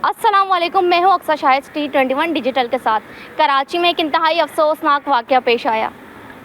अस्सलाम वालेकुम, मैं हूँ अक्सर शाहिद T21 डिजिटल के साथ। कराची में एक इंतहाई अफसोसनाक वाक़या पेश आया।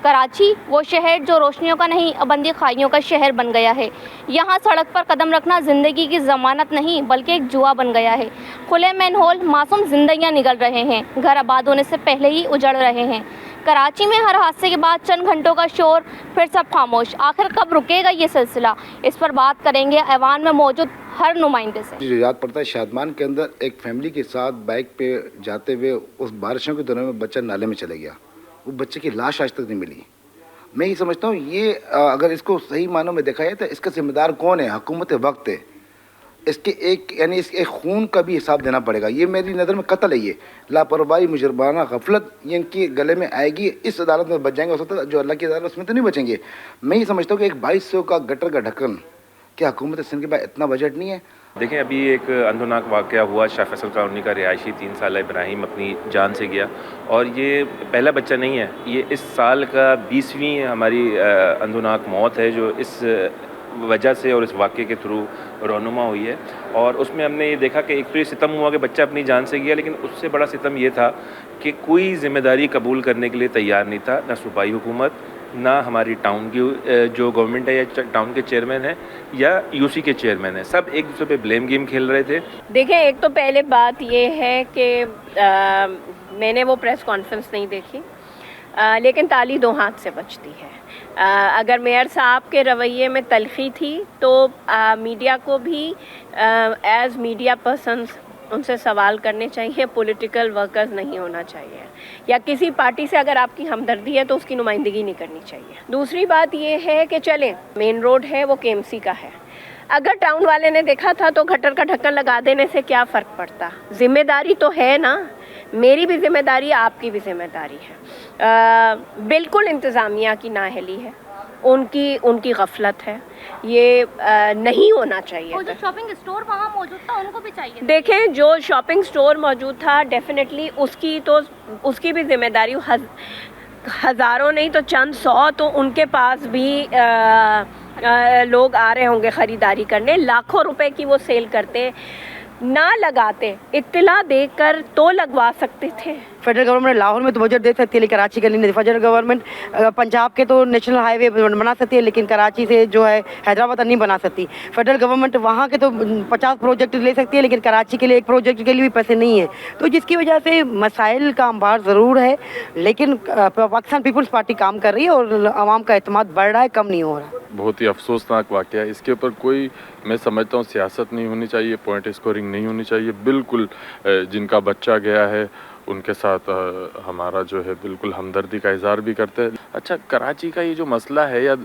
कराची वो शहर जो रोशनियों का नहीं अबंदी खाइयों का शहर बन गया है। यहाँ सड़क पर कदम रखना ज़िंदगी की ज़मानत नहीं बल्कि एक जुआ बन गया है। खुले मैनहोल मासूम जिंदगियाँ निगल रहे हैं, घर आबाद होने से पहले ही उजड़ रहे हैं। कराची में हर हादसे के बाद चंद घंटों का शोर, फिर सब खामोश। आखिर कब रुकेगा ये सिलसिला? इस पर बात करेंगे ऐवान में मौजूद हर नुमाइंदे से। जो याद पड़ता है शादमान के अंदर एक फैमिली के साथ बाइक पे जाते हुए उस बारिशों के दिनों में बच्चा नाले में चले गया। वो बच्चे की लाश आज तक नहीं मिली। मैं ये समझता हूँ ये अगर इसको सही मानों में देखा जाए तो इसका जिम्मेदार कौन है? हुकूमत वक्त है। इसके एक खून का भी हिसाब देना पड़ेगा। ये मेरी नज़र में कत्ल है। ये लापरवाही, मुजरमाना, गफलत ये इनके गले में आएगी। इस अदालत में बच जाएंगे, हो सकता है जो अल्लाह की अदालत उसमें तो नहीं बचेंगे। मैं ये समझता हूँ कि एक 2200 का गटर का ढक्कन, क्या हुकूमत सिंध के पास इतना बजट नहीं है? देखें, अभी एक अंधोनाक वाक़या हुआ, शाह फैसल कॉलोनी का रिहायशी 3 साल इब्राहिम अपनी जान से गया। और ये पहला बच्चा नहीं है, ये इस साल का 20वीं हमारी अंधोनाक मौत है जो इस वजह से और इस वाक़े के थ्रू रोनुमा हुई है। और उसमें हमने ये देखा कि एक तो ये सितम हुआ कि बच्चा अपनी जान से गया, लेकिन उससे बड़ा सितम ये था कि कोई ज़िम्मेदारी कबूल करने के लिए तैयार नहीं था, ना सूबाई हुकूमत, ना हमारी टाउन की जो गवर्नमेंट है या टाउन के चेयरमैन है या यूसी के चेयरमैन है, सब एक दूसरे पे ब्लेम गेम खेल रहे थे। देखें, एक तो पहले बात ये है कि मैंने वो प्रेस कॉन्फ्रेंस नहीं देखी, लेकिन ताली दो हाथ से बजती है। अगर मेयर साहब के रवैये में तलखी थी तो मीडिया को भी एज मीडिया पर्सन्स उनसे सवाल करने चाहिए, पॉलिटिकल वर्कर्स नहीं होना चाहिए। या किसी पार्टी से अगर आपकी हमदर्दी है तो उसकी नुमाइंदगी नहीं करनी चाहिए। दूसरी बात ये है कि चलें, मेन रोड है वो KMC का है, अगर टाउन वाले ने देखा था तो गटर का ढक्कन लगा देने से क्या फ़र्क पड़ता? जिम्मेदारी तो है ना, मेरी भी जिम्मेदारी, आपकी भी जिम्मेदारी है। बिल्कुल इंतज़ामिया की नाअहली है, उनकी गफलत है, ये नहीं होना चाहिए। और जो शॉपिंग स्टोर वहाँ मौजूद था उनको भी चाहिए। देखें, जो शॉपिंग स्टोर मौजूद था डेफिनेटली उसकी भी जिम्मेदारी, हज़ारों नहीं तो चंद सौ तो उनके पास भी लोग आ रहे होंगे ख़रीदारी करने। लाखों रुपए की वो सेल करते, ना लगाते, इत्तला देकर तो लगवा सकते थे। फेडरल गवर्नमेंट लाहौर में तो बजट दे सकती है, लेकिन कराची के लिए नहीं। फेडरल गवर्नमेंट पंजाब के तो नेशनल हाईवे बना सकती है, लेकिन कराची से जो है हैदराबाद नहीं बना सकती। फेडरल गवर्नमेंट वहाँ के तो 50 प्रोजेक्ट ले सकती है, लेकिन कराची के लिए एक प्रोजेक्ट के लिए भी पैसे नहीं है। तो जिसकी वजह से मसाइल का अंबार ज़रूर है, लेकिन पाकिस्तान पीपल्स पार्टी काम कर रही है और आवाम का एतमाद बढ़ रहा है, कम नहीं हो रहा। बहुत ही अफसोसनाक वाक़या है। इसके ऊपर कोई, मैं समझता हूँ, सियासत नहीं होनी चाहिए, पॉइंट स्कोरिंग नहीं होनी चाहिए। बिल्कुल जिनका बच्चा गया है उनके साथ हमारा जो है बिल्कुल हमदर्दी का इज़हार भी करते हैं। अच्छा, कराची का ये जो मसला है या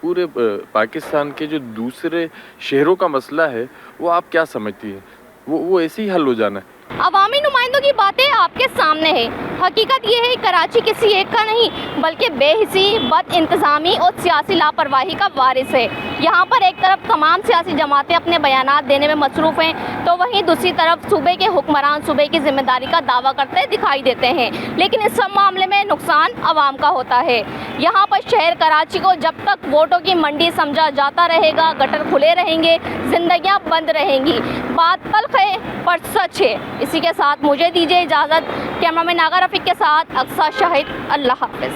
पूरे पाकिस्तान के जो दूसरे शहरों का मसला है, वो आप क्या समझती हैं? वो ऐसे ही हल हो जाना है? अवामी नुमाइंदों की बातें आपके सामने है। हकीकत ये है, कराची किसी एक का नहीं बल्कि बेहिसी, बद इंतज़ामी और सियासी लापरवाही का वारिस है। यहाँ पर एक तरफ तमाम सियासी जमातें अपने बयानात देने में मसरूफ़ हैं, तो वहीं दूसरी तरफ सूबे के हुक्मरान सूबे की जिम्मेदारी का दावा करते दिखाई देते हैं, लेकिन इस सब मामले में नुकसान आवाम का होता है। यहाँ पर शहर कराची को जब तक वोटों की मंडी समझा जाता रहेगा, गटर खुले रहेंगे, जिंदगियाँ बंद रहेंगी। बात तल्ख है पर सच है। इसी के साथ मुझे दीजिए इजाज़त। कैमरामैन नागा रफ़ीक के साथ अक्सर शाहिद, अल्लाह हाफ़िज़।